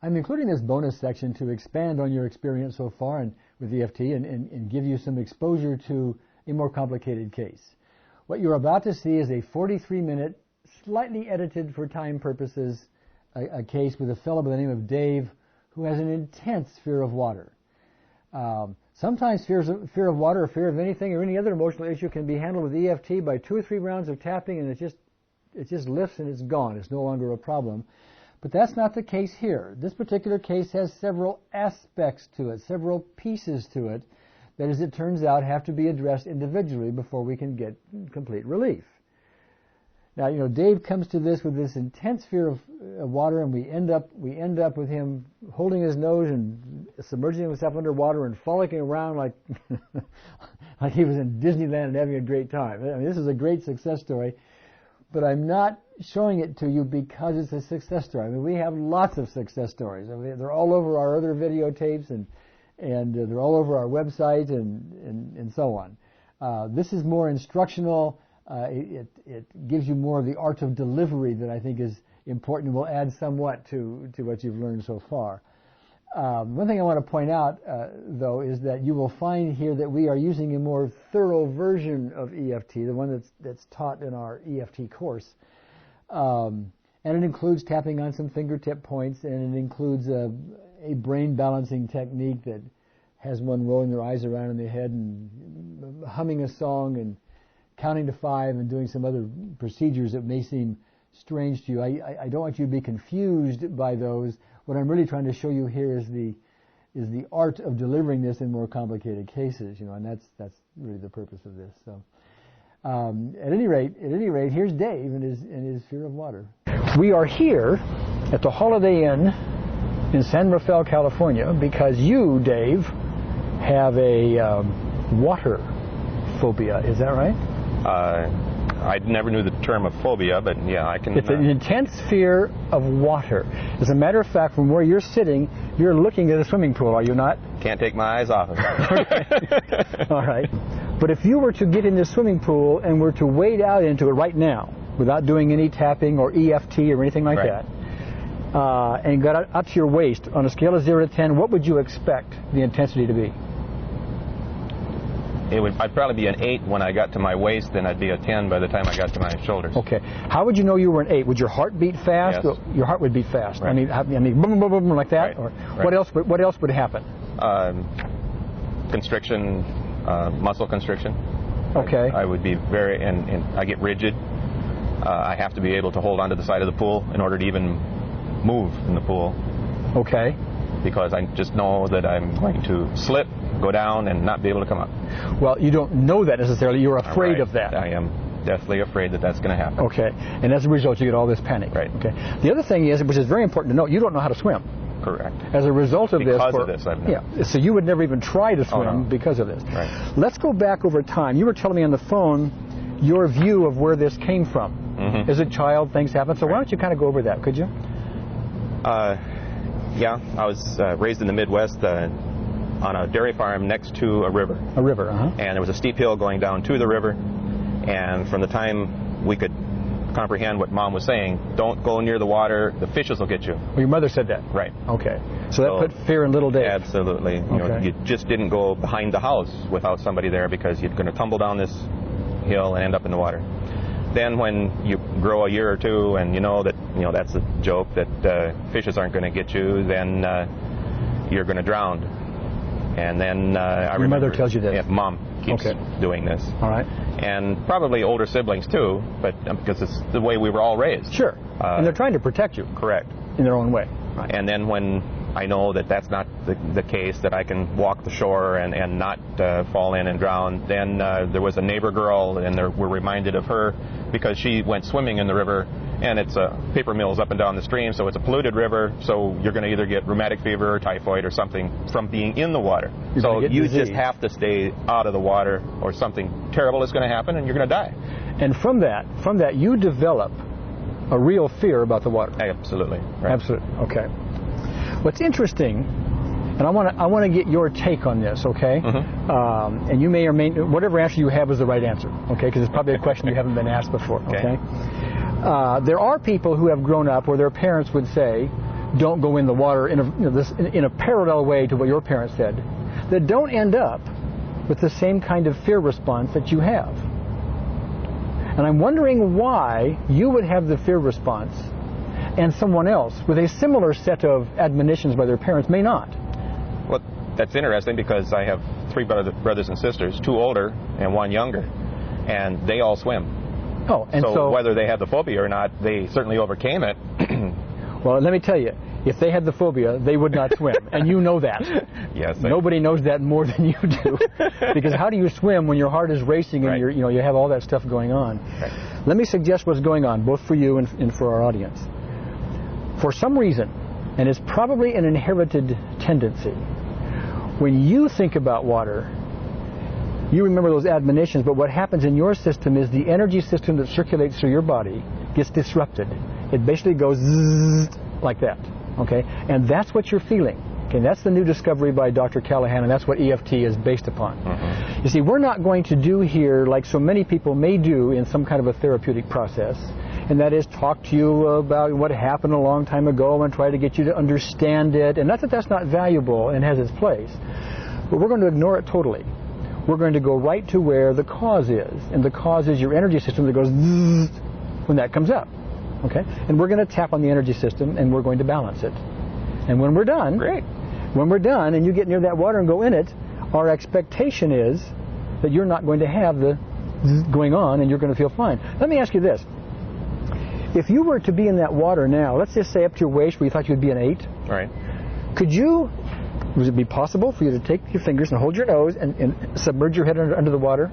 I'm including this bonus section to expand on your experience so far and with EFT and give you some exposure to a more complicated case. What you're about to see is a 43-minute, slightly edited for time purposes, a case with a fellow by the name of Dave who has an intense fear of water. Sometimes fear of water or fear of anything or any other emotional issue can be handled with EFT by 2 or 3 rounds of tapping, and it just lifts and it's gone. It's no longer a problem. But that's not the case here. This particular case has several aspects to it, several pieces to it that, as it turns out, have to be addressed individually before we can get complete relief. Now, you know, Dave comes to this with this intense fear of water, and we end up with him holding his nose and submerging himself underwater and frolicking around like like he was in Disneyland and having a great time. I mean, this is a great success story, but I'm not showing it to you because it's a success story. I mean, we have lots of success stories. I mean, they're all over our other videotapes and they're all over our website and so on. This is more instructional. It gives you more of the art of delivery that I think is important and will add somewhat to what you've learned so far. One thing I want to point out, though, is that you will find here that we are using a more thorough version of EFT, the one that's taught in our EFT course. And it includes tapping on some fingertip points, and it includes a brain balancing technique that has one rolling their eyes around in their head and humming a song and counting to 5 and doing some other procedures that may seem strange to you. I don't want you to be confused by those. What I'm really trying to show you here is the art of delivering this in more complicated cases, you know, and that's really the purpose of this. So, at any rate, here's Dave and his fear of water. We are here at the Holiday Inn in San Rafael, California, because you, Dave, have a water phobia. Is that right? I never knew the term of phobia, but yeah, I can... It's an intense fear of water. As a matter of fact, from where you're sitting, you're looking at a swimming pool, are you not? Can't take my eyes off of it. Okay. All right. But if you were to get in this swimming pool and were to wade out into it right now, without doing any tapping or EFT or anything like that, and got up to your waist, on a scale of 0 to 10, what would you expect the intensity to be? I'd probably be an 8 when I got to my waist, and I'd be a 10 by the time I got to my shoulders. Okay. How would you know you were an 8? Would your heart beat fast? Yes. Your heart would beat fast. Right. I mean, boom, boom, boom, boom, like that. Right. Or Right. What else would happen? Constriction, muscle constriction. Okay. I would be very, and I get rigid. I have to be able to hold onto the side of the pool in order to even move in the pool. Okay. Because I just know that I'm going to slip, go down, and not be able to come up. Well, you don't know that necessarily. You're afraid Right. of that. I am deathly afraid that that's going to happen. Okay. And as a result, you get all this panic. Right. Okay. The other thing is, which is very important to note, you don't know how to swim. Correct. As a result of Because of this, I've known. Yeah. So you would never even try to swim no. because of this. Right. Let's go back over time. You were telling me on the phone your view of where this came from. Mm-hmm. As a child, things happen. So why don't you kind of go over that, could you? Yeah, I was raised in the Midwest on a dairy farm next to a river. A river, uh-huh. And there was a steep hill going down to the river. And from the time we could comprehend what Mom was saying, don't go near the water, the fishes will get you. Well, your mother said that. Right. Okay. So that put fear in little Dave. Absolutely. You know, you just didn't go behind the house without somebody there because you're going to tumble down this hill and end up in the water. Then when you grow a year or two and you know that that's a joke, that fishes aren't going to get you, then you're going to drown. And then I remember... Your mother tells you this? Yeah, Mom keeps doing this. All right. And probably older siblings too, but because it's the way we were all raised. Sure. And they're trying to protect you. Correct. In their own way. Right. And then when I know that that's not the case, that I can walk the shore and not fall in and drown, then there was a neighbor girl, and we're reminded of her because she went swimming in the river, and it's paper mills up and down the stream, so it's a polluted river, so you're going to either get rheumatic fever or typhoid or something from being in the water. So you just have to stay out of the water or something terrible is going to happen and you're going to die. And from that you develop a real fear about the water. Absolutely. Right. Absolutely. Okay. What's interesting, and I want to get your take on this, okay? Mm-hmm. And you may or may, whatever answer you have is the right answer, okay? Because it's probably a question you haven't been asked before, okay? There are people who have grown up where their parents would say, don't go in the water in a parallel way to what your parents said, that don't end up with the same kind of fear response that you have. And I'm wondering why you would have the fear response and someone else with a similar set of admonitions by their parents may not. Well, that's interesting because I have 3 brothers and sisters, 2 older and 1 younger, and they all swim. Oh, and so whether they had the phobia or not, they certainly overcame it. Well, let me tell you, if they had the phobia, they would not swim, and you know that. Yes. Nobody knows that more than you do, because how do you swim when your heart is racing and Right. you have all that stuff going on? Right. Let me suggest what's going on, both for you and for our audience. For some reason, and it's probably an inherited tendency, when you think about water, you remember those admonitions, but what happens in your system is the energy system that circulates through your body gets disrupted. It basically goes zzz, like that, okay? And that's what you're feeling. Okay, that's the new discovery by Dr. Callahan, and that's what EFT is based upon. Mm-hmm. You see, we're not going to do here like so many people may do in some kind of a therapeutic process, and that is talk to you about what happened a long time ago and try to get you to understand it. And not that that's not valuable and has its place, but we're going to ignore it totally. We're going to go right to where the cause is, and the cause is your energy system that goes zzz when that comes up. Okay? And we're going to tap on the energy system, and we're going to balance it. And when we're done, Great. When we're done and you get near that water and go in it, our expectation is that you're not going to have the zzz going on and you're going to feel fine. Let me ask you this. If you were to be in that water now, let's just say up to your waist where you thought you would be an 8, Right. would it be possible for you to take your fingers and hold your nose and submerge your head under the water?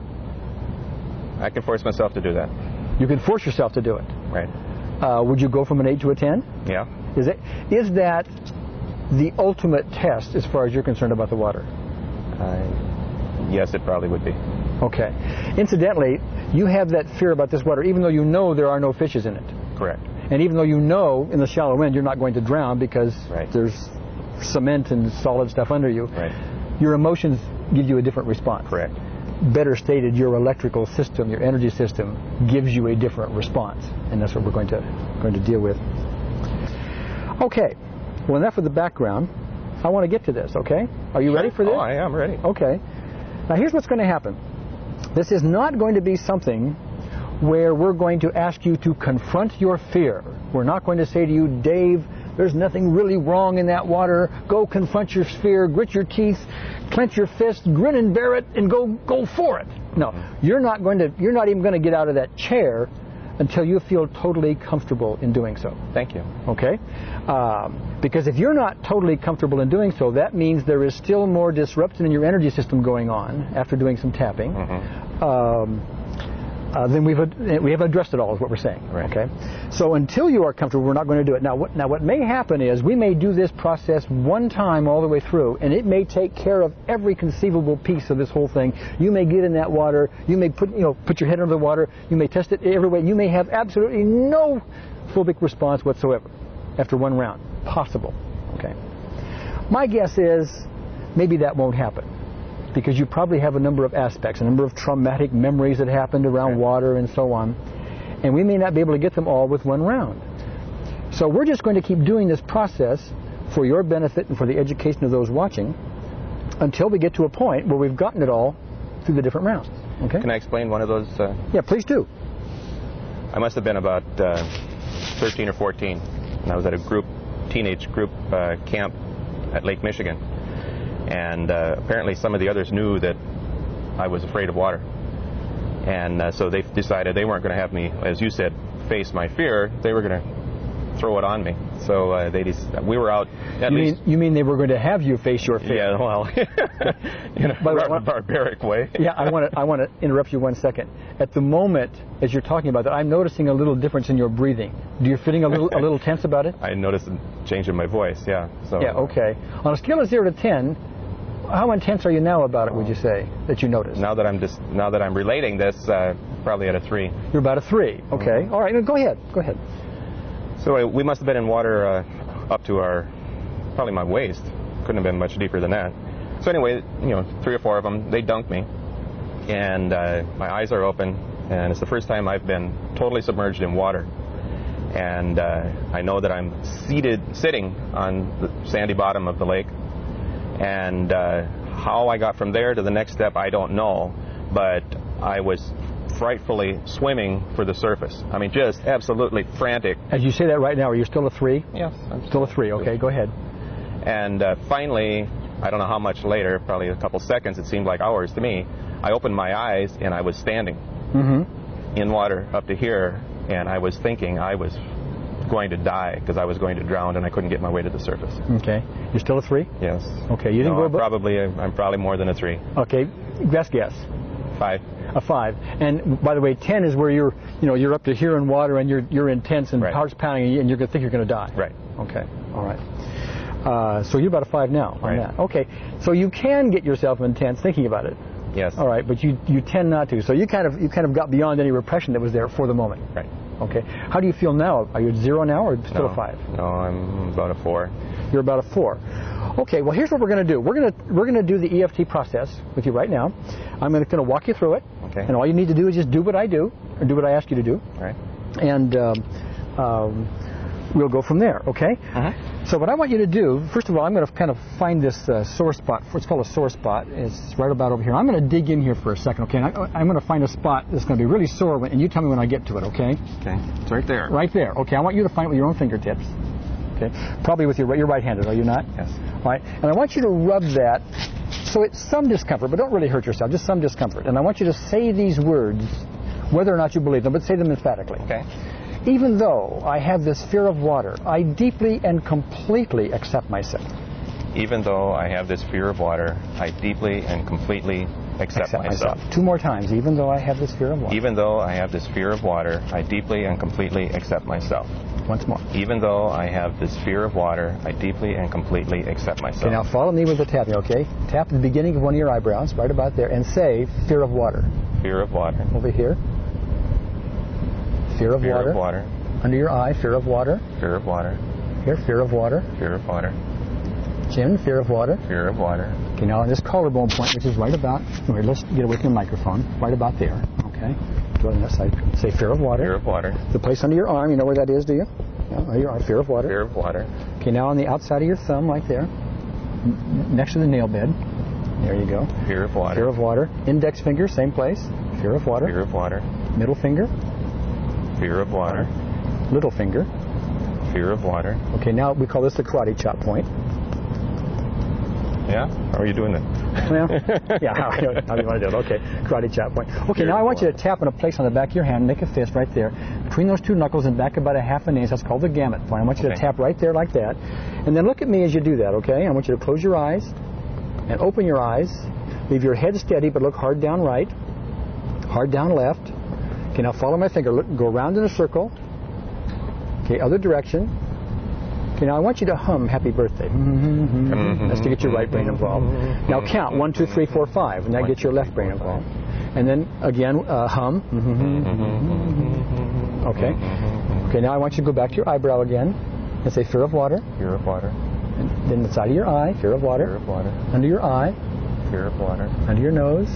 I can force myself to do that. You can force yourself to do it. Right. Would you go from an 8 to a 10? Yeah. Is that the ultimate test as far as you're concerned about the water? Yes, it probably would be. Okay. Incidentally, you have that fear about this water even though you know there are no fishes in it. Correct. And even though you know in the shallow end you're not going to drown because Right. there's cement and solid stuff under you. Right. Your emotions give you a different response. Correct. Better stated, your electrical system, your energy system gives you a different response, and that's what we're going to deal with. Okay, well, enough of the background. I want to get to this. Okay, are you ready for this? Oh, I am ready. Okay. Now here's what's going to happen. This is not going to be something where we're going to ask you to confront your fear. We're not going to say to you, Dave, there's nothing really wrong in that water. Go confront your fear, grit your teeth, clench your fist, grin and bear it, and go for it. No, you're not even going to get out of that chair until you feel totally comfortable in doing so. Thank you. Okay? Because if you're not totally comfortable in doing so, that means there is still more disruption in your energy system going on after doing some tapping. Then we have addressed it all, is what we're saying. Right. Okay? So until you are comfortable, we're not going to do it. Now what may happen is we may do this process one time all the way through, and it may take care of every conceivable piece of this whole thing. You may get in that water. You may put your head under the water. You may test it every way. You may have absolutely no phobic response whatsoever after one round. Possible. Okay? My guess is maybe that won't happen, because you probably have a number of aspects, a number of traumatic memories that happened around water and so on, and we may not be able to get them all with one round. So we're just going to keep doing this process for your benefit and for the education of those watching until we get to a point where we've gotten it all through the different rounds. Okay? Can I explain one of those? Yeah, please do. I must have been about 13 or 14, and I was at a teenage group camp at Lake Michigan. And apparently some of the others knew that I was afraid of water. And so they decided they weren't going to have me, as you said, face my fear. They were going to throw it on me. So we were out at least... You mean they were going to have you face your fear? Yeah, well, in a barbaric way. Yeah, I want to interrupt you 1 second. At the moment, as you're talking about that, I'm noticing a little difference in your breathing. Do you feeling a little tense about it? I noticed a change in my voice, yeah. So, yeah, okay. On a scale of 0 to 10, how intense are you now about it, would you say, that you notice? Now that I'm relating this, probably at a 3. You're about a 3, okay. All right, go ahead. So we must have been in water up to probably my waist. Couldn't have been much deeper than that. So anyway, 3 or 4 of them, they dunked me, and my eyes are open, and it's the first time I've been totally submerged in water. And I know that I'm sitting on the sandy bottom of the lake. And how I got from there to the next step, I don't know. But I was frightfully swimming for the surface. I mean, just absolutely frantic. As you say that right now, are you still a 3? Yes. I'm Still a 3, okay, go ahead. And finally, I don't know how much later, probably a couple seconds, it seemed like hours to me, I opened my eyes and I was standing in water up to here, and I was thinking I was going to die because I was going to drown and I couldn't get my way to the surface. Okay. You're still a 3? Yes. Okay, you didn't go above? I'm probably more than a 3. Okay, best guess. 5. A 5. And by the way, 10 is where you're up to here in water and you're intense and heart's pounding and you're going to think you're going to die. Right. Okay. All right. So you're about a 5 now on that. Okay. So you can get yourself intense thinking about it. Yes. All right, but you tend not to. So you kind of got beyond any repression that was there for the moment. Right. Okay. How do you feel now? Are you at 0 now or still a 5? No, I'm about a 4. You're about a 4. Okay, well here's what we're going to do. We're going to do the EFT process with you right now. I'm going to walk you through it. Okay. And all you need to do is just do what I do, or do what I ask you to do. Right. And we'll go from there, okay? So what I want you to do, first of all, I'm going to kind of find this sore spot. It's called a sore spot. It's right about over here. I'm going to dig in here for a second, okay? And I'm going to find a spot that's going to be really sore, and you tell me when I get to it, okay? Okay. It's right there. Right there. Okay, I want you to find it with your own fingertips. Okay. Probably with you're right-handed, are you not? Yes. All right. And I want you to rub that so it's some discomfort, but don't really hurt yourself, just some discomfort. And I want you to say these words, whether or not you believe them, but say them emphatically. Okay. Even though I have this fear of water, I deeply and completely accept myself. Even though I have this fear of water, I deeply and completely accept myself. 2 more times. Even though I have this fear of water. Even though I have this fear of water, I deeply and completely accept myself. Once more. Even though I have this fear of water, I deeply and completely accept myself. Okay, now follow me with the tapping, okay? Tap the beginning of one of your eyebrows, right about there, and say, fear of water. Fear of water. Over here. Fear of water. Fear of water. Under your eye, fear of water. Fear of water. Here, fear of water. Fear of water. Chin, fear of water. Fear of water. Okay, now on this collarbone point, which is right about, here, let's get away from the microphone, right about there, okay? Go on that side. Say fear of water. Fear of water. The place under your arm, you know where that is, do you? Yeah, under your arm, fear of water. Fear of water. Okay, now on the outside of your thumb, right there, next to the nail bed. There you go. Fear of water. Fear of water. Index finger, same place. Fear of water. Fear of water. Middle finger. Fear of water. Little finger. Fear of water. Okay, now we call this the karate chop point. Yeah? How are you doing that? Well, yeah, how do you want to do it? Okay, karate chop point. Okay, Fear now I of want you to water. tap in a place on the back of your hand, make a fist right there. Between those 2 knuckles and back about a half an inch, that's called the gamut point. I want you to tap right there like that. And then look at me as you do that, okay? I want you to close your eyes and open your eyes. Leave your head steady, but look hard down right, hard down left. Okay, now follow my finger. Look, go around in a circle. Okay, other direction. Okay, now I want you to hum Happy Birthday. That's to get your right brain involved. Now count 1, 2, 3, 4, 5, and that gets your left brain involved. And then again, hum. Okay. Okay, now I want you to go back to your eyebrow again and say fear of water. Fear of water. And then the side of your eye, fear of water. Fear of water. Under your eye. Fear of water. Under your nose.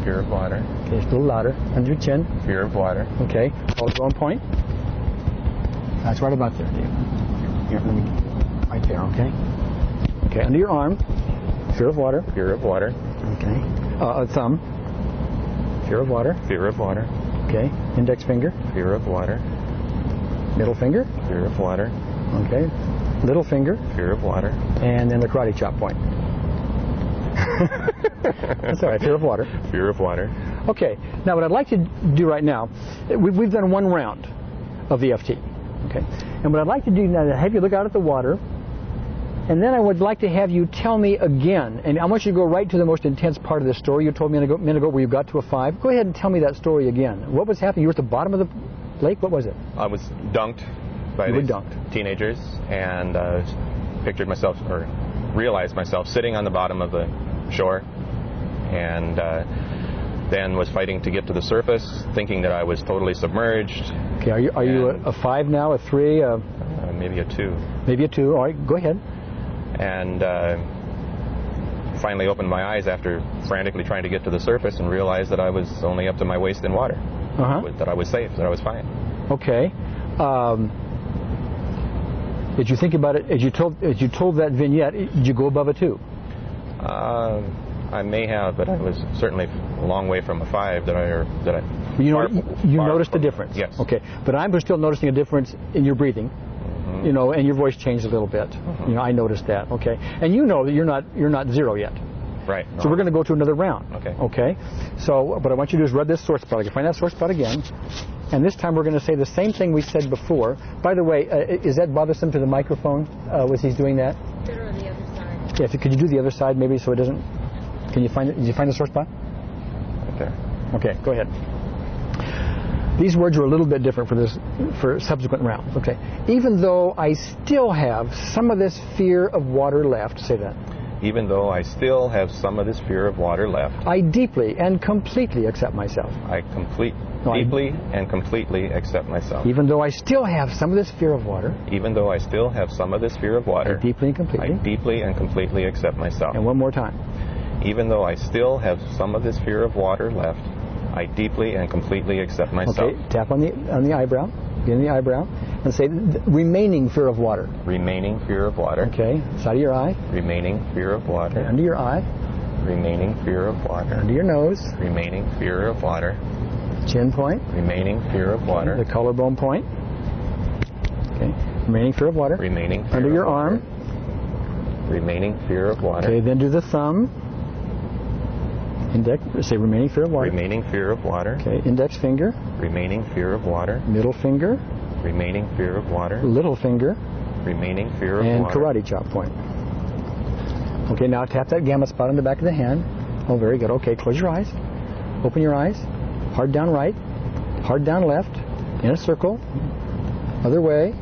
Fear of water. Okay, just a little louder. Under your chin. Fear of water. Okay, collarbone point. That's right about there, Dave. Here, let me, right there, okay? Okay, under your arm, fear of water. Fear of water. Okay. Thumb, fear of water. Fear of water. Okay. Index finger. Fear of water. Middle finger. Fear of water. Okay. Little finger. Fear of water. And then the karate chop point. That's all right, fear of water. Fear of water. Okay, now what I'd like to do right now, we've done 1 round of EFT. Okay, and what I'd like to do now is have you look out at the water, and then I would like to have you tell me again, and I want you to go right to the most intense part of the story you told me a minute ago where you got to a 5. Go ahead and tell me that story again. What was happening? You were at the bottom of the lake? What was it? I was dunked by these teenagers, and pictured myself, or realized myself, sitting on the bottom of the shore, and then was fighting to get to the surface, thinking that I was totally submerged. Okay, are you a 5 now, a 3? Maybe a 2. Maybe a 2. All right, go ahead. And finally opened my eyes after frantically trying to get to the surface and realized that I was only up to my waist in water. That I was safe, that I was fine. Okay. Did you think about it as you told that vignette? Did you go above a 2? I may have, but I was certainly a long way from a 5 that I. You noticed the difference. Yes. Okay, but I'm still noticing a difference in your breathing. You know, and your voice changed a little bit. You know, I noticed that. Okay, and you know that you're not 0 yet. Right. No. So we're going to go to another round. Okay. Okay. So what I want you to do is rub this sore spot. You find that sore spot again, and this time we're going to say the same thing we said before. By the way, is that bothersome to the microphone? Was he doing that? Better on the other side. Yeah. Could you do the other side maybe so it doesn't? Can you find it? Did you find the sore spot? Right there. Okay. Go ahead. These words are a little bit different for subsequent rounds. Okay. Even though I still have some of this fear of water left. Say that. Even though I still have some of this fear of water left. I deeply and completely accept myself. Deeply and completely accept myself. Even though I still have some of this fear of water. Even though I still have some of this fear of water. I deeply and completely. I deeply and completely accept myself. And one more time. Even though I still have some of this fear of water left, I deeply and completely accept myself. Okay, tap on the eyebrow, in the eyebrow, and say remaining fear of water. Remaining fear of water. Okay, side of your eye. Remaining fear of water. Okay, under your eye. Remaining fear of water. Under your nose. Remaining fear of water. Chin point. Remaining fear of water. The collarbone point. Okay, remaining fear of water. Remaining fear under of your water. Arm. Remaining fear of water. Okay, then do the thumb. Index, say remaining fear of water. Remaining fear of water. Okay, index finger. Remaining fear of water. Middle finger. Remaining fear of water. Little finger. Remaining fear of and water. And karate chop point. Okay, now tap that gamma spot on the back of the hand. Oh, very good. Okay, close your eyes. Open your eyes. Hard down right. Hard down left. In a circle. Other way.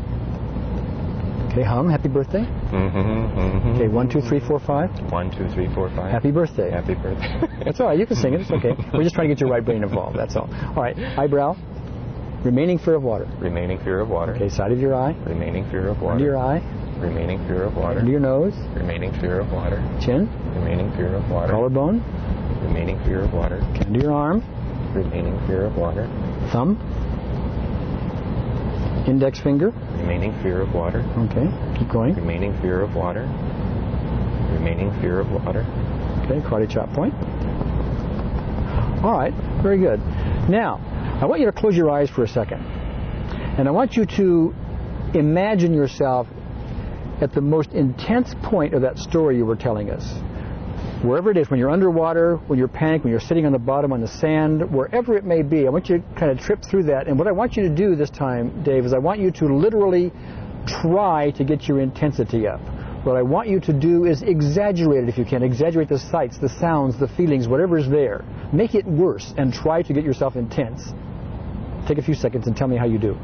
Okay, hum. Happy birthday. Okay, 1, 2, 3, 4, 5. 1, 2, 3, 4, 5. Happy birthday. Happy birthday. That's all right. You can sing it. It's okay. We're just trying to get your right brain involved. That's all. All right. Eyebrow. Remaining fear of water. Remaining fear of water. Okay, side of your eye. Remaining fear of water. Under your eye. Remaining fear of water. Under your nose. Remaining fear of water. Chin. Remaining fear of water. Collarbone. Remaining fear of water. Okay, under your arm. Remaining fear of water. Thumb. Index finger. Remaining fear of water. Okay, keep going. Remaining fear of water. Remaining fear of water. Okay, karate chop point. All right, very good. Now, I want you to close your eyes for a second. And I want you to imagine yourself at the most intense point of that story you were telling us. Wherever it is, when you're underwater, when you're panicked, when you're sitting on the bottom on the sand, wherever it may be, I want you to kind of trip through that. And what I want you to do this time, Dave, is I want you to literally try to get your intensity up. What I want you to do is exaggerate it if you can. Exaggerate the sights, the sounds, the feelings, whatever's there. Make it worse and try to get yourself intense. Take a few seconds and tell me how you do.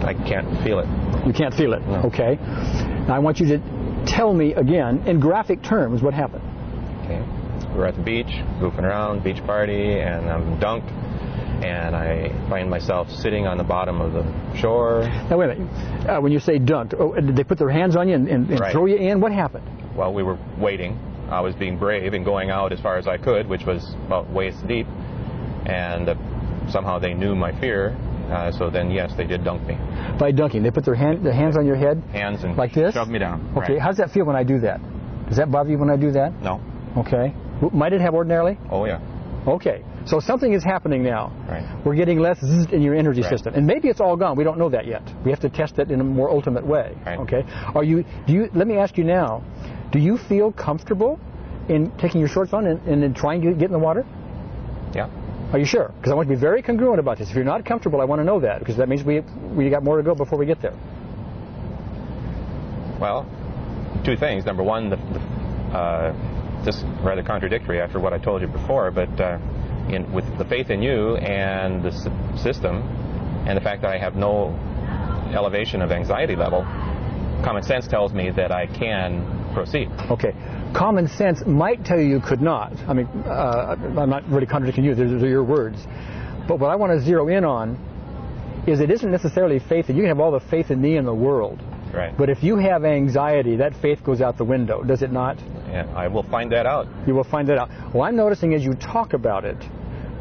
I can't feel it. You can't feel it? No. Okay. Now I want you to tell me again, in graphic terms, what happened. Okay. We're at the beach, goofing around, beach party, and I'm dunked, and I find myself sitting on the bottom of the shore. Now wait a minute. When you say dunked, did they put their hands on you and right. throw you in? What happened? Well, we were waiting. I was being brave and going out as far as I could, which was about waist deep, and somehow they knew my fear. So then, yes, they did dunk me. By dunking, they put their hands on your head? Hands and like this? Shoved me down. Okay, right. How does that feel when I do that? Does that bother you when I do that? No. Okay. Might it have ordinarily? Oh, yeah. Okay, so something is happening now. Right. We're getting less zzz in your energy right. system. And maybe it's all gone. We don't know that yet. We have to test it in a more ultimate way. Right. Okay. Let me ask you now, do you feel comfortable in taking your shorts on and then trying to get in the water? Yeah. Are you sure? Because I want to be very congruent about this. If you're not comfortable, I want to know that, because that means we got more to go before we get there. Well, two things. Number one, just rather contradictory after what I told you before, but with the faith in you and the system and the fact that I have no elevation of anxiety level, common sense tells me that I can proceed. Okay. Common sense might tell you could not. I mean, I'm not really contradicting you. Those are your words. But what I want to zero in on is it isn't necessarily faith that you can have all the faith in me in the world. Right. But if you have anxiety, that faith goes out the window, does it not? Yeah, I will find that out. You will find that out. Well, I'm noticing as you talk about it,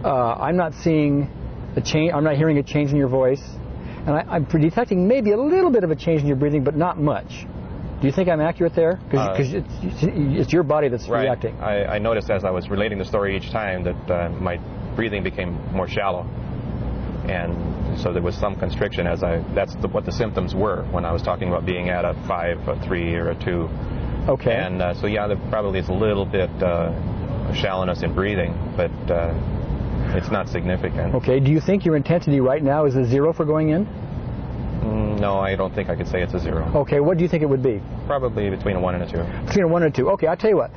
I'm not seeing a change. I'm not hearing a change in your voice, and I'm detecting maybe a little bit of a change in your breathing, but not much. Do you think I'm accurate there? Because it's your body that's right. reacting. I noticed as I was relating the story each time that my breathing became more shallow, and so there was some constriction as that's what the symptoms were when I was talking about being at a 5, a 3, or a 2. Okay. And so yeah, there probably is a little bit shallowness in breathing, but it's not significant. Okay. Do you think your intensity right now is a 0 for going in? No, I don't think I could say it's a 0. Okay. What do you think it would be? Probably between a 1 and a 2. Between a 1 and a 2. Okay. I'll tell you what.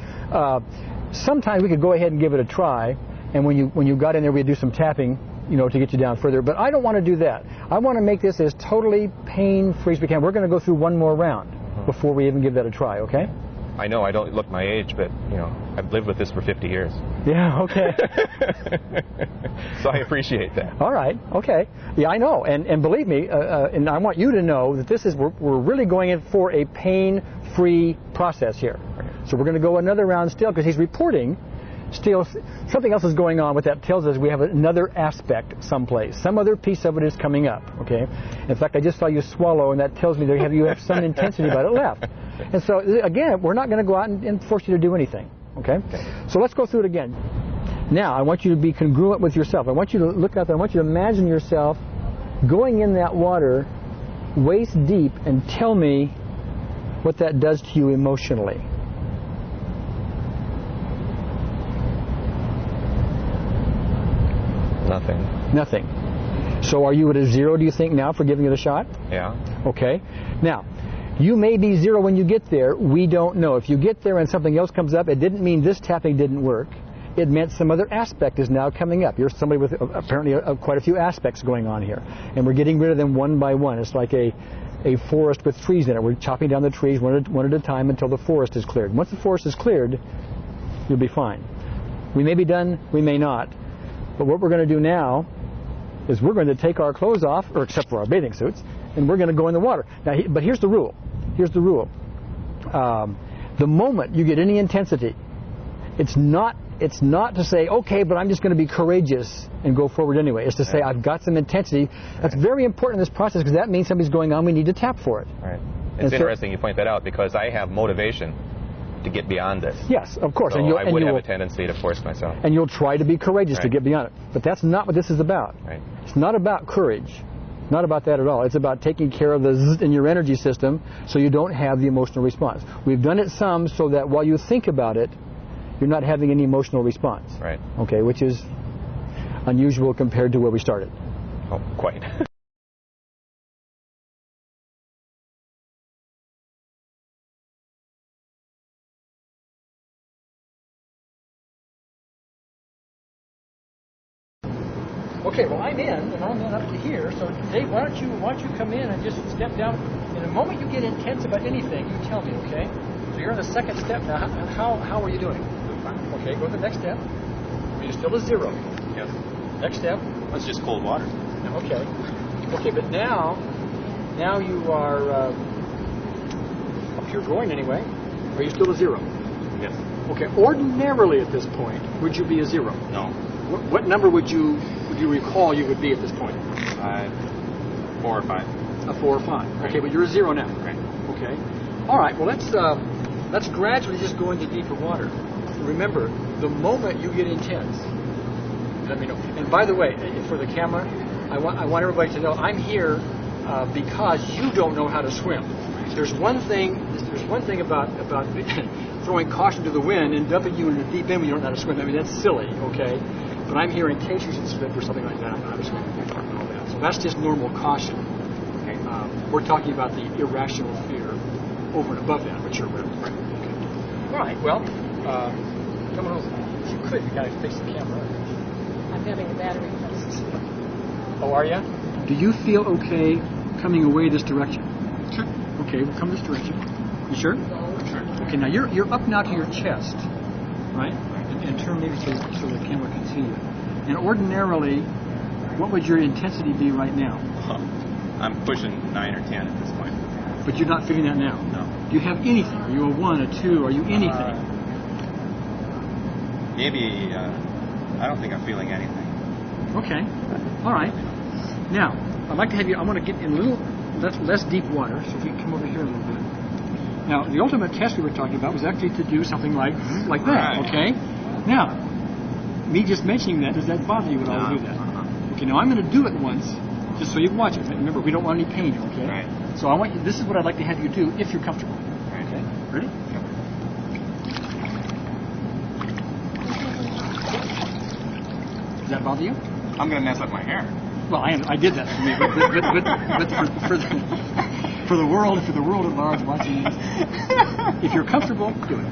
Sometimes we could go ahead and give it a try, and when you got in there, we'd do some tapping, to get you down further. But I don't want to do that. I want to make this as totally pain-free as we can. We're going to go through one more round before we even give that a try. Okay? I know I don't look my age, but I've lived with this for 50 years. Yeah, okay. So I appreciate that. All right, okay. Yeah, I know, and believe me, and I want you to know that we're really going in for a pain-free process here. So we're going to go another round still, because he's reporting still something else is going on. What that tells us, we have another aspect someplace. Some other piece of it is coming up, okay? In fact, I just saw you swallow, and that tells me that you have some intensity about it left. And so, again, we're not going to go out and force you to do anything, okay? So let's go through it again. Now, I want you to be congruent with yourself. I want you to look out there. I want you to imagine yourself going in that water waist deep, and tell me what that does to you emotionally. Nothing. So are you at a 0, do you think, now for giving it a shot? Yeah. Okay. Now, you may be 0 when you get there. We don't know. If you get there and something else comes up, it didn't mean this tapping didn't work. It meant some other aspect is now coming up. You're somebody with apparently quite a few aspects going on here. And we're getting rid of them one by one. It's like a forest with trees in it. We're chopping down the trees one at a time until the forest is cleared. Once the forest is cleared, you'll be fine. We may be done, we may not. But what we're going to do now is we're going to take our clothes off, or except for our bathing suits, and we're going to go in the water. Now, but here's the rule. The moment you get any intensity, it's not to say, okay, but I'm just going to be courageous and go forward anyway. It's to say, I've got some intensity. That's very important in this process, because that means something's going on. We need to tap for it. Right. It's interesting you point that out, because I have motivation to get beyond this. Yes, of course. So I would have a tendency to force myself. And you'll try to be courageous to get beyond it. But that's not what this is about. Right. It's not about courage. Not about that at all. It's about taking care of the zzz in your energy system so you don't have the emotional response. We've done it some so that while you think about it, you're not having any emotional response. Right. Okay, which is unusual compared to where we started. Oh, quite. Okay, well, I'm in, and I'm in up to here. So, Dave, why don't you come in and just step down? In the moment you get intense about anything, you tell me, okay? So you're on the second step now. How are you doing? Okay, go to the next step. Are you still a 0? Yes. Next step. That's just cold water. Okay. Okay, but now you are up here going anyway. Are you still a 0? Yes. Okay. Ordinarily at this point, would you be a 0? No. What number would you recall you would be at this point? 4 or 5. A 4 or 5. Right. Okay, but you're a 0 now. Right. Okay. All right. Well, let's gradually just go into deeper water. Remember, the moment you get intense, let me know. And by the way, for the camera, I want everybody to know I'm here because you don't know how to swim. There's one thing about throwing caution to the wind and dumping you in the deep end when you don't know how to swim. I mean, that's silly, okay? But I'm here in case you should slip or something like that. I don't know how to swim and all that. So that's just normal caution. Okay? We're talking about the irrational fear over and above that, which you're aware of. Right. Okay. All right. Well, come on over. If you could, you got to fix the camera. I'm having a battery test. Oh, are you? Do you feel okay coming away this direction? Sure. Okay, we'll come this direction. You sure? Sure. Okay, now you're up now to your chest, right? And turn maybe so the camera can see you. And ordinarily, what would your intensity be right now? I'm pushing 9 or 10 at this point. But you're not feeling that now? No. Do you have anything? Are you a 1, a 2? Are you anything? Maybe, I don't think I'm feeling anything. Okay. All right. Now, I'd like to have you, I want to get in a little less deep water, so if you can come over here a little bit. Now, the ultimate test we were talking about was actually to do something like that, Right. okay? Now, me just mentioning that, does that bother you at all to do that? Okay, now I'm going to do it once, just so you can watch it. Remember, we don't want any pain, okay? Right. So I want you, this is what I'd like to have you do if you're comfortable. Right. Okay? Ready? Does that bother you? I'm going to mess up my hair. Well, I did that for me, but for the world at large watching this, if you're comfortable, do it.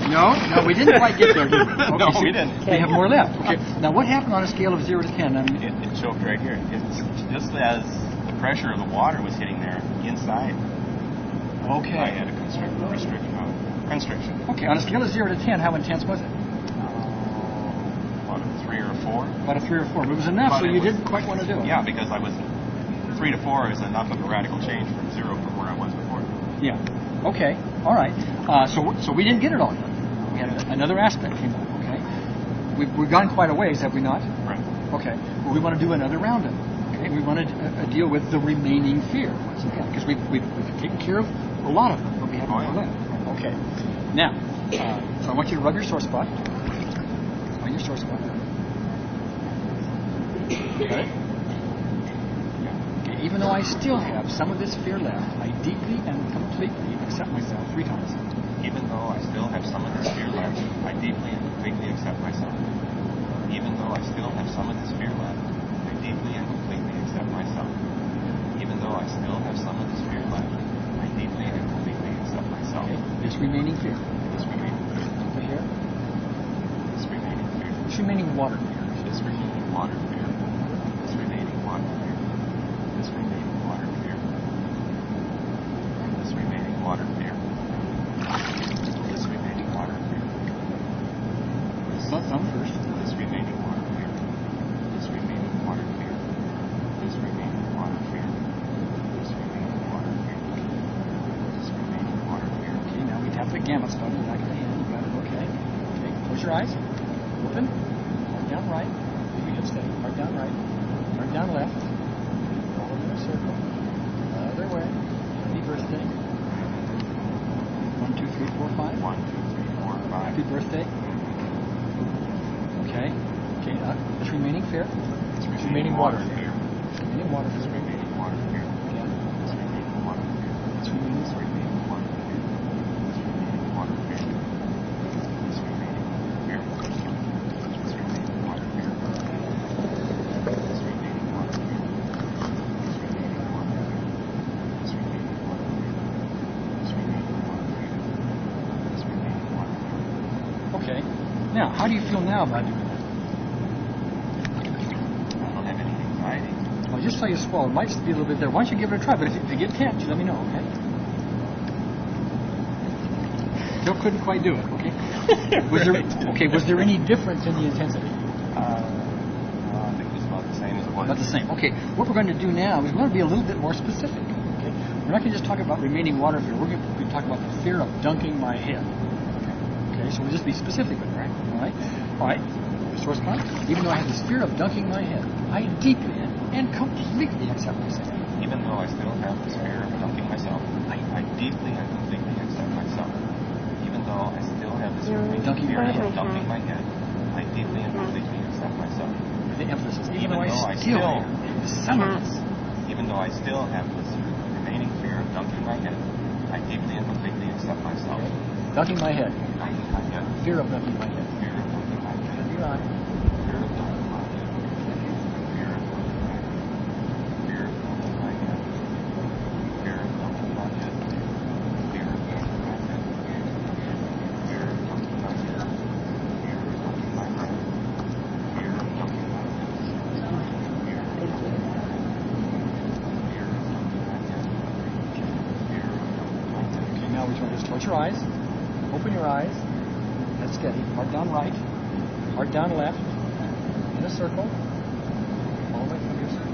No, we didn't quite get there, did we? Okay, No, so we didn't. We have more left. Okay. Now, what happened on a scale of 0 to 10? It choked right here. It's just as the pressure of the water was hitting there inside. Okay. I had a constriction. Okay, on a scale of 0 to 10, how intense was it? About a 3 or a 4. About a 3 or 4. But it was enough, But so it you was- didn't quite want to do it. Yeah, because I was 3 to 4 is enough of a radical change from 0 from where I was before. Yeah. Okay. All right. So we didn't get it all done. We had another aspect came up. Okay. We've gone quite a ways, have we not? Right. Okay. Well, we want to do another round of it. Okay. We want to deal with the remaining fear once again, because we've taken care of a lot of them, but we have more left. Okay. Now, so I want you to rub your sore spot. On your sore spot. Got it? Okay. Even though I still have some of this fear left, I deeply and completely accept myself 3 times. Even though I still have some of this fear left, I deeply and completely accept myself. Even though I still have some of this fear left, I deeply and completely accept myself. Even though I still have some of this fear left, I deeply and completely accept myself. Okay. This remaining fear. This remaining fear. Over here. This remaining fear. This remaining water fear. This remaining water fear. This remaining water fear. This remaining water fear. This remaining water fear. This remaining water fear. Some first. This remaining water fear. This remaining water fear. This remaining water fear. This remaining water fear. This remaining water fear. Okay, now we tap the gamut spot in the back of the hand. You got it. Okay. Okay. Close your eyes. Open. Heart down right. Keep it steady. Heart down right. Heart down left. All over the circle. Other way. Happy birthday. 1, 2, 3, 4, 5. 1, 2, 3, 4, 5. Happy birthday. Okay. Okay. This remaining fear. This remaining water fear. Remaining water This fear. remaining water fear. Again. This remaining water fear. This remaining. This remaining water fear. This remaining water fear. This remaining fear. This remaining water fear. This remaining water fear. This remaining water fear. This remaining water fear. This remaining water fear. This remaining water fear. Okay. Now, how do you feel now about doing that? I don't have any anxiety. Well, just so you swallow, it might be a little bit there. Why don't you give it a try? But if you get tense, you let me know, okay? Still couldn't quite do it, okay? Was there any difference in the intensity? I think it's about the same as it was. About the same. Okay, what we're going to do now is we're going to be a little bit more specific, okay? We're not going to just talk about remaining water fear. We're going to talk about the fear of dunking my head. Okay, so we'll just be specific with it, right? All right. Source point. Even though I have this fear of dunking my head, I deeply and completely accept myself. Even though I still have this fear of dunking myself, I deeply and completely accept myself. Even though I still have this Dunking fear my head. of dunking my head, I deeply and completely accept myself. The emphasis. Even though I still have some of this. Even though I still have this remaining fear of dunking my head, I deeply and completely accept myself. Dunking my head. Dunking my head. Fear of dunking my head. Fear of dunking my head. Your eye. Fear of dunking my head. Fear of dunking my head. Fear of dunking my head. Fear of dunking my head. Fear of dunking my head. Fear of dunking my head. Fear of dunking my head. Fear of dunking my head. Fear of dunking my head. Fear of dunking my head. Fear of dunking my head. Okay, now we just close your eyes. Open your eyes. Head steady. Heart down right. Heart down left. In a circle. All the way from your circle.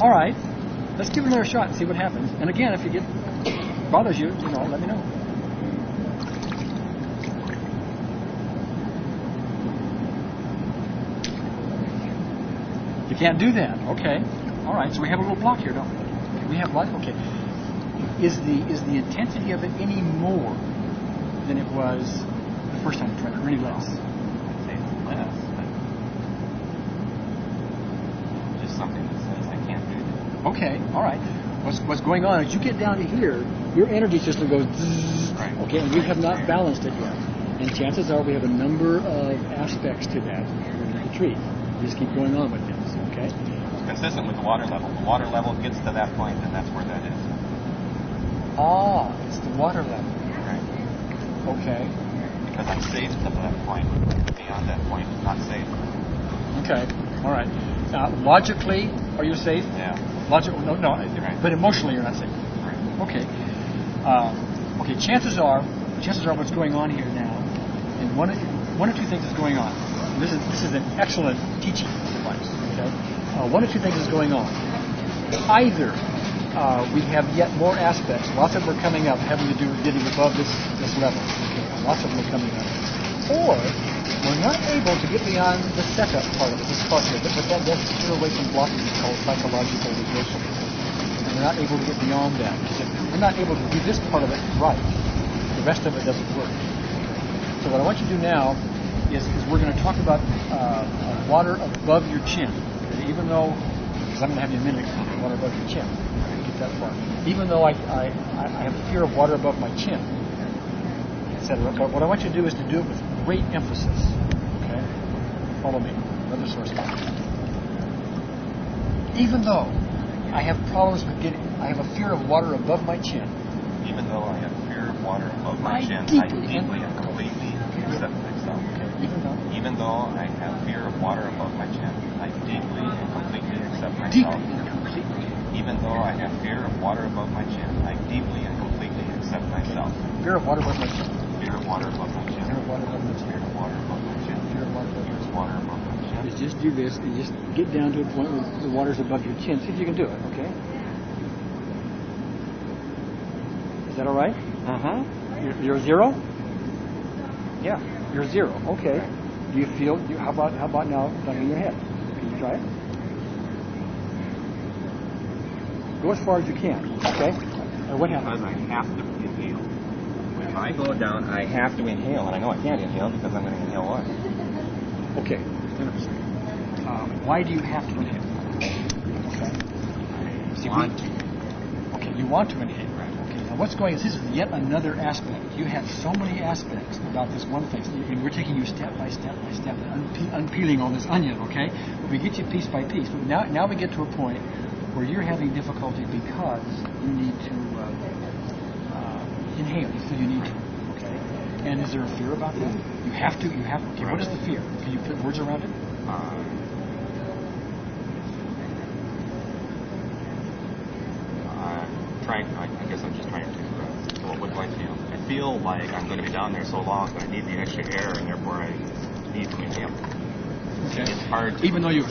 All right, let's give it another shot and see what happens. And again, if it bothers you, let me know. You can't do that. Okay. All right. So we have a little block here, don't we? Okay, we have light. Okay. Is the intensity of it any more than it was the first time you tried it? Really less? I'd say it's less, but just something that says I can't do that. Okay. All right. What's going on is you get down to here, your energy system goes zzz, Right. okay, and we have not balanced it yet. And chances are we have a number of aspects to that we're going to treat. You just keep going on with this. Okay. It's consistent with the water level. The water level gets to that point, and that's where that is. Ah, it's the water level. Right. Okay. Because I'm safe to that point. Beyond that point, not safe. Okay. All right. Logically, are you safe? Yeah. Logical? No. Right. But emotionally, you're not safe. Right. Okay. Okay. Chances are what's going on here now, and one or two things is going on. This is an excellent teaching device. Okay. One or two things is going on. Either we have yet more aspects. Lots of them are coming up, having to do with getting above this level. Okay. Lots of them are coming up. Or we're not able to get beyond the setup part of it, this part of it, but that does clear away some blockages called psychological reversal. And we're not able to get beyond that. We're not able to do this part of it right. The rest of it doesn't work. So what I want you to do now is we're going to talk about water above your chin. Okay? Even though, because I'm going to have you in a minute, water above your chin. Get that far. Even though I have a fear of water above my chin, etc. But what I want you to do is to do it with great emphasis. Okay? Follow me. Another source. Even though I have problems with I have a fear of water above my chin. Even though I have fear of water above my chin, I deeply and completely accept myself. Okay. Even though I have fear of water above my chin, I deeply and completely accept myself. Deeply and completely. Even though I have fear of water above my chin, I deeply and completely accept myself. Fear of water above my chin. Fear of water above my chin. Fear of water above my chin. Fear of water above my chin. Fear of water above my chin. Water above my chin. Just do this and just get down to a point where the water's above your chin. See if you can do it, okay? Is that all right? You're zero? Yeah, you're zero. Okay. Do you feel? How about now? Down in your head. Can you try it? Go as far as you can. Okay. And what happens? Because I have to inhale. If I go down, I have to inhale, and I know I can't inhale because I'm going to inhale what? Okay. Why do you have to inhale? Okay. See, okay, you want to inhale. Now what's going on? This is yet another aspect. You have so many aspects about this one thing. And we're taking you step by step by step, unpeeling all this onion, okay? But we get you piece by piece. But now we get to a point where you're having difficulty because you need to inhale. You feel you need to, okay? And is there a fear about that? You have to. Okay, what is the fear? Can you put words around it? I guess I'm just trying to, what do I feel? I feel like I'm going to be down there so long that I need the extra air, and therefore I need to inhale. Okay. It's hard to... Even though you...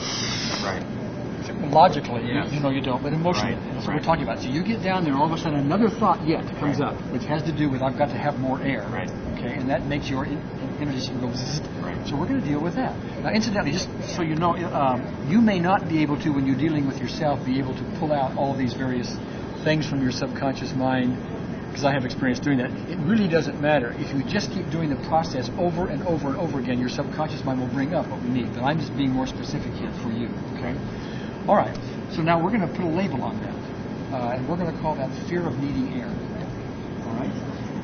Right. Logically, yes. you know you don't, but emotionally, that's what we're talking about. So you get down there, and all of a sudden another thought yet comes up, which has to do with I've got to have more air. Right. Okay, and that makes your energy system go zzz. Right. So we're going to deal with that. Now, incidentally, just so you know, you may not be able to, when you're dealing with yourself, be able to pull out all these various things from your subconscious mind, because I have experience doing that. It really doesn't matter. If you just keep doing the process over and over and over again, your subconscious mind will bring up what we need. But I'm just being more specific here for you. Okay. All right. So now we're going to put a label on that, and we're going to call that fear of needing air. All right.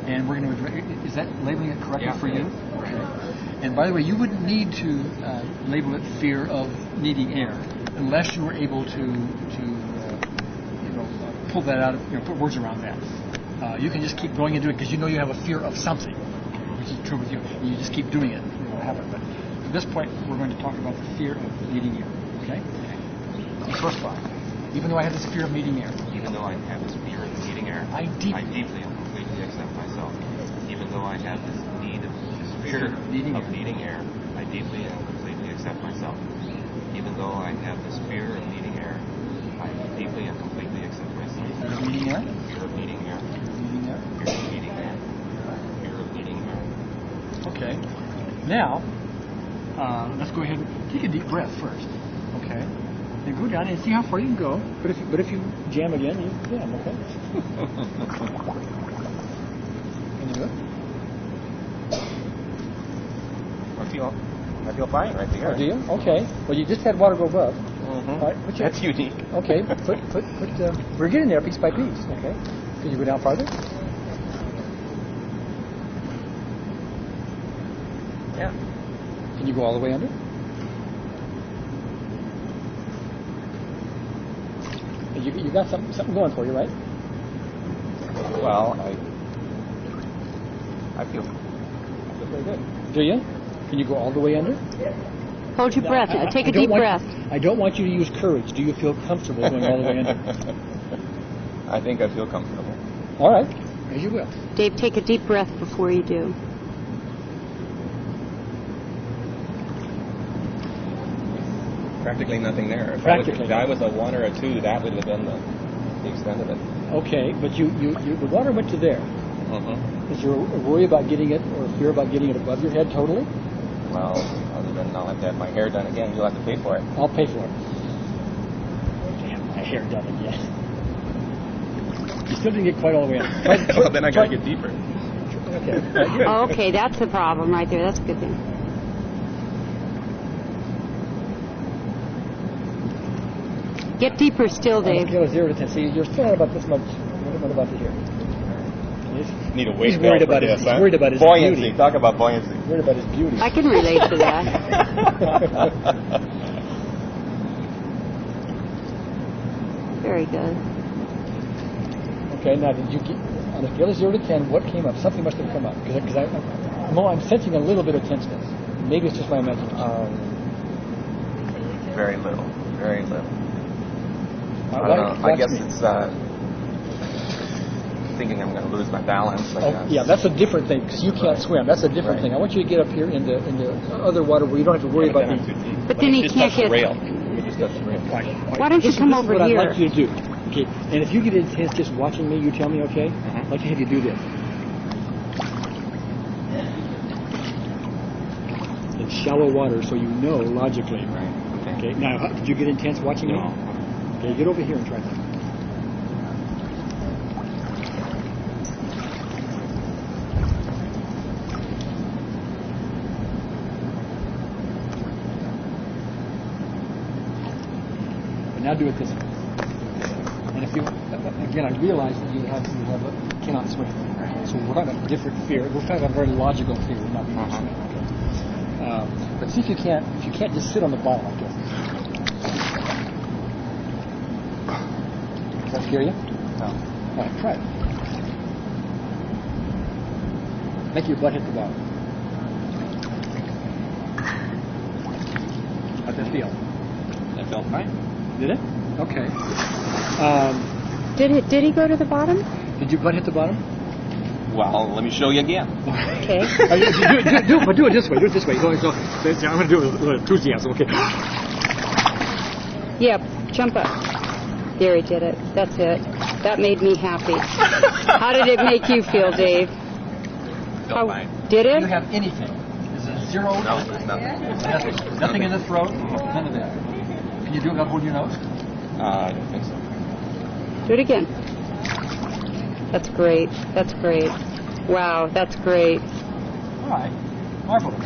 And we're going to, is that labeling it correctly for you? Right. Okay. And by the way, you wouldn't need to label it fear of needing air unless you were able to pull that out, put words around that. You can just keep going into it because you know you have a fear of something, which is true with you. You just keep doing it. You won't have it. But at this point, we're going to talk about the fear of needing air. Okay? First thought. Even though I have this fear of needing air. Even though I have this fear of needing air, I deeply and completely accept myself. Even though I have this fear of needing air, I deeply and completely accept myself. Even though I have this fear of needing air, I deeply and completely accept myself. Fear of needing air? Fear of needing air. Needing air? Fear of needing air. Fear of needing air. Okay. Now, let's go ahead and take a deep breath first. Okay. And go down and see how far you can go. But if you jam again, you jam. Okay. Can you do it? I feel fine right there. Oh, do you? Okay. Well, you just had water go above. Mm-hmm. All right. That's unique. Okay. We're getting there piece by piece. Okay. Can you go down farther? Yeah. Can you go all the way under? You got something going for you, right? Well, I feel very good. Do you? Can you go all the way under? Hold your breath. Take a deep breath. I don't want you to use courage. Do you feel comfortable going all the way under? I think I feel comfortable. All right. As you will. Dave, take a deep breath before you do. Practically nothing there. Practically. If I was a 1 or a 2, that would have been the extent of it. Okay, but the water went to there. Mm-hmm. Is there a worry about getting it or a fear about getting it above your head totally? Well, other than I'll have to have my hair done again, you'll have to pay for it. I'll pay for it. Damn, my hair done again. You still didn't get quite all the way up. Well, then I got to get deeper. Okay. Oh, okay, that's the problem right there. That's a good thing. Get deeper still, Dave. On a scale of 0 to 10. See, you're still at about this much. What about to here? Need a weight He's worried about this, his, he's worried about his buoyancy. beauty. Talk about buoyancy. He's worried about his beauty. I can relate to that. Very good. Okay, now did you get, on a scale of 0 to 10, what came up? Something must have come up. Because I'm sensing a little bit of tenseness. Maybe it's just my imagination. Very little. Very little. I Why- don't know. I watch guess me. it's thinking I'm going to lose my balance. Oh, yeah, that's a different thing because you can't swim. That's a different thing. I want you to get up here in the other water where you don't have to worry about me. But then he can't get. rail. You just touch the rail. Why don't you come over This is what here? I'd like you to do. Okay, and if you get intense just watching me, you tell me, okay? I'd like to have you do this. In shallow water, so you know logically. Right. Okay. Now, did you get intense watching me? No. Okay, get over here and try that. But now do it this way. And if you, again, I realize that you cannot swim. So we're talking about a different fear. We're talking about a very logical fear, not being able to swim. Okay. But see if you can't just sit on the bottom like this. Does that scare you? No. All right, try it. Make your butt hit the bottom. How'd that feel? That felt fine. Did it? Okay. Did he go to the bottom? Did your butt hit the bottom? Well, let me show you again. Okay. Do it this way. Do it this way. So, I'm going to do it with enthusiasm. Okay. Yep. Jump up. There, he did it. That's it. That made me happy. How did it make you feel, Dave? Felt fine. Did Do it? you have anything? Is it zero? No, there's nothing. Nothing in the throat? None of that. Can you do it without holding your nose? I don't think so. Do it again. That's great. That's great. Wow, that's great. All right. Marvelous.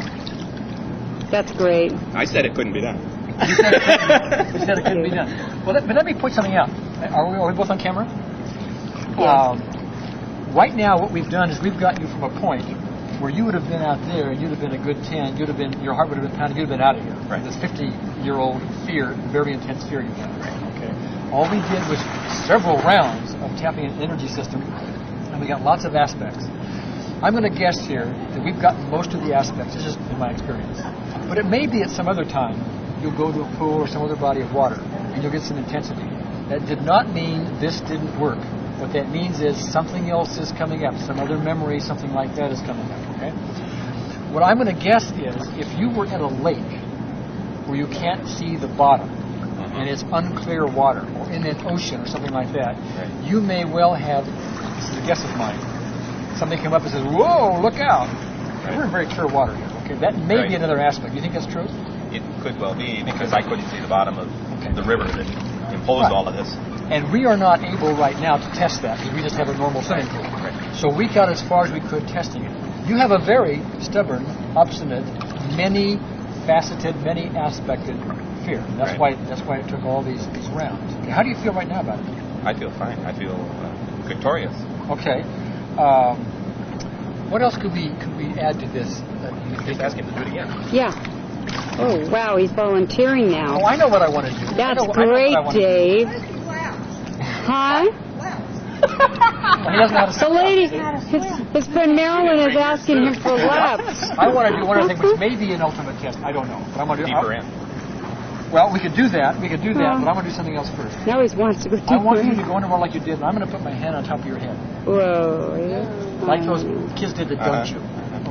That's great. I said it couldn't be done. You said it couldn't be done. Well, but let me point something out. Are we both on camera? Yes. Right now, what we've done is we've got you from a point where you would have been out there, and you'd have been a good 10, you'd have been, your heart would have been pounding, you'd have been out of here. Right. This 50-year-old fear, very intense fear you have. Okay. All we did was several rounds of tapping an energy system, and we got lots of aspects. I'm going to guess here that we've gotten most of the aspects, this is in my experience. But it may be at some other time you'll go to a pool or some other body of water, and you'll get some intensity. That did not mean this didn't work. What that means is something else is coming up, some other memory, something like that is coming up, okay? What I'm going to guess is if you were at a lake where you can't see the bottom and it's unclear water, or in an ocean or something like that, you may well have, this is a guess of mine, something come up and says, whoa, look out. We're in very clear water here, okay? That may be another aspect. You think that's true? It could well be, because I couldn't see the bottom of the river that imposed all of this. And we are not able right now to test that because we just have a normal swimming pool. So we got as far as we could testing it. You have a very stubborn, obstinate, many-faceted, many-aspected fear. That's why it took all these rounds. Okay, how do you feel right now about it? I feel fine. I feel victorious. Okay. What else could we add to this? Just ask him to do it again. Yeah. Oh, wow, he's volunteering now. Oh, I know what I want to do. That's great, Dave. Huh? Well, he doesn't have The lady, his friend Marilyn is asking him for laps. I want to do one other thing, which may be an ultimate test. I don't know. But I'm going to do Deeper in. Well, we could do that. But I'm going to do something else first. Now he wants to go deeper. I want you to go underwater like you did, and I'm going to put my hand on top of your head. Whoa. Like those kids did that don't you.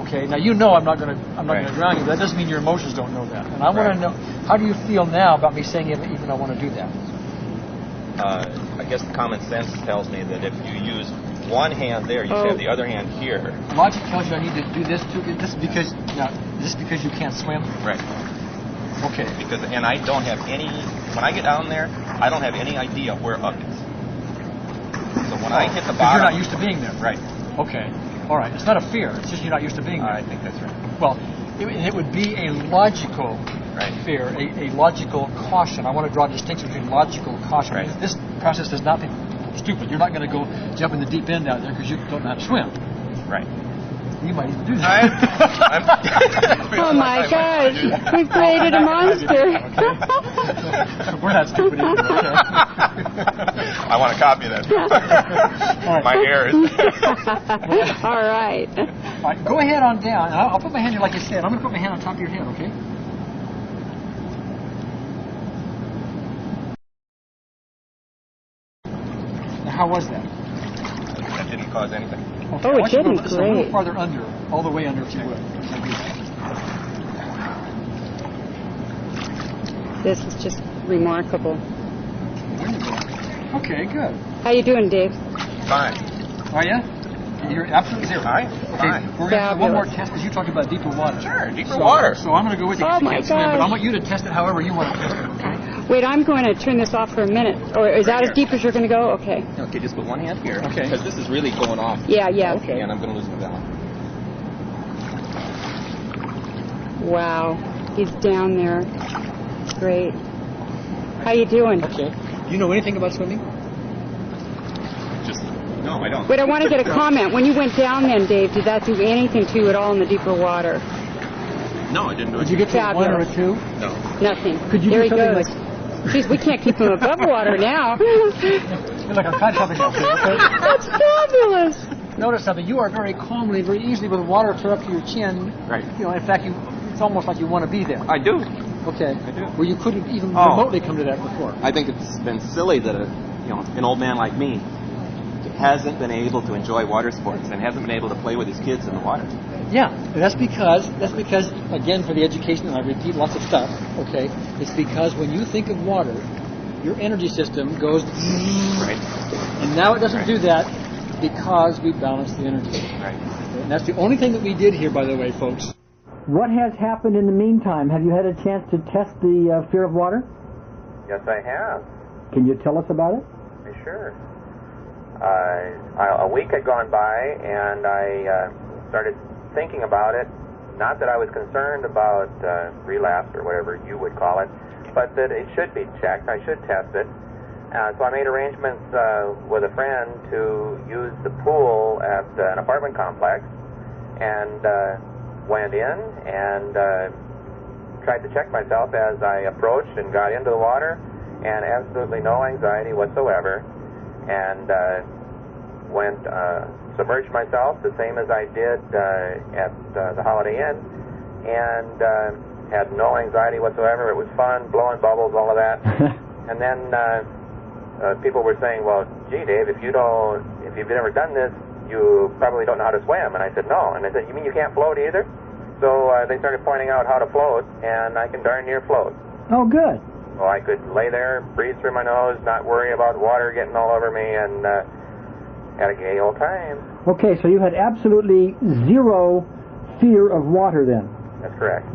Okay, now you know I'm not going to drown you. That doesn't mean your emotions don't know that. And I want to know, how do you feel now about me saying even I want to do that? I guess common sense tells me that if you use one hand there, you should have the other hand here. Logic tells you I need to do this too. This is because you can't swim? Right. Okay. And I don't have any, when I get down there, I don't have any idea where up is. So when I hit the bottom. You're not used to being there. Right. Okay. All right. It's not a fear. It's just you're not used to being there. I think that's right. Well, it would be a logical fear, a logical caution. I want to draw a distinction between logical and caution. Right. This process does nothing stupid. You're not going to go jump in the deep end out there because you don't know how to swim. Right. You might even do that. Oh my gosh, we've created a monster. We're not stupid either, okay? I want a copy of that. Right. My hair is... All right. All right, go ahead on down. I'll put my hand here like you said. I'm going to put my hand on top of your head, okay? Now, how was that? That didn't cause anything. Okay, Oh, it didn't. Just a little farther under, all the way under if you would. This is just remarkable. There you go. Okay, good. How you doing, Dave? Fine. Are you? You're absolutely zero. Fine. Okay, Fine. we're going to do one more test because you talked about deeper water. Sure, deeper water. So I'm going to go with you because Oh you my can't swim, but I gosh. want you to test it however you want to test it, okay? Wait, I'm going to turn this off for a minute. Or is that as deep as you're going to go? Okay. Okay, just put one hand here. Okay. Because this is really going off. Yeah, yeah. Okay. And I'm going to lose my balance. Wow. He's down there. Great. How you doing? Okay. Do you know anything about swimming? No, I don't. Wait, I want to get a comment. When you went down then, Dave, did that do anything to you at all in the deeper water? No, I didn't do it. Did you get to a 1 or a 2? No. Nothing. Could you there do he something goes. Jeez, we can't keep him above water now. You're like, I'm trying something else here, okay? That's fabulous. Notice something. You are very calmly, very easily with water clear up to your chin. Right. You know, in fact, it's almost like you want to be there. I do. Okay. I do. Where you couldn't even remotely come to that before. I think it's been silly that an old man like me hasn't been able to enjoy water sports and hasn't been able to play with his kids in the water. Yeah, and that's because again, for the education, and I repeat lots of stuff. Okay, it's because when you think of water, your energy system goes. Right. And now it doesn't do that because we balance the energy. Right. And that's the only thing that we did here, by the way, folks. What has happened in the meantime? Have you had a chance to test the fear of water? Yes, I have. Can you tell us about it? Sure. A week had gone by, and I started thinking about it. Not that I was concerned about relapse or whatever you would call it, but that it should be checked. I should test it. So I made arrangements with a friend to use the pool at an apartment complex, and went in and tried to check myself as I approached and got into the water, and absolutely no anxiety whatsoever, and went submerged myself the same as I did at the Holiday Inn, and had no anxiety whatsoever. It was fun, blowing bubbles, all of that. And then people were saying, well, gee, Dave, if you've never done this, you probably don't know how to swim. And I said, no. And I said, you mean you can't float either? So they started pointing out how to float, and I can darn near float. Oh, good. So I could lay there, breathe through my nose, not worry about water getting all over me, and had a gay old time. Okay, so you had absolutely zero fear of water then. That's correct.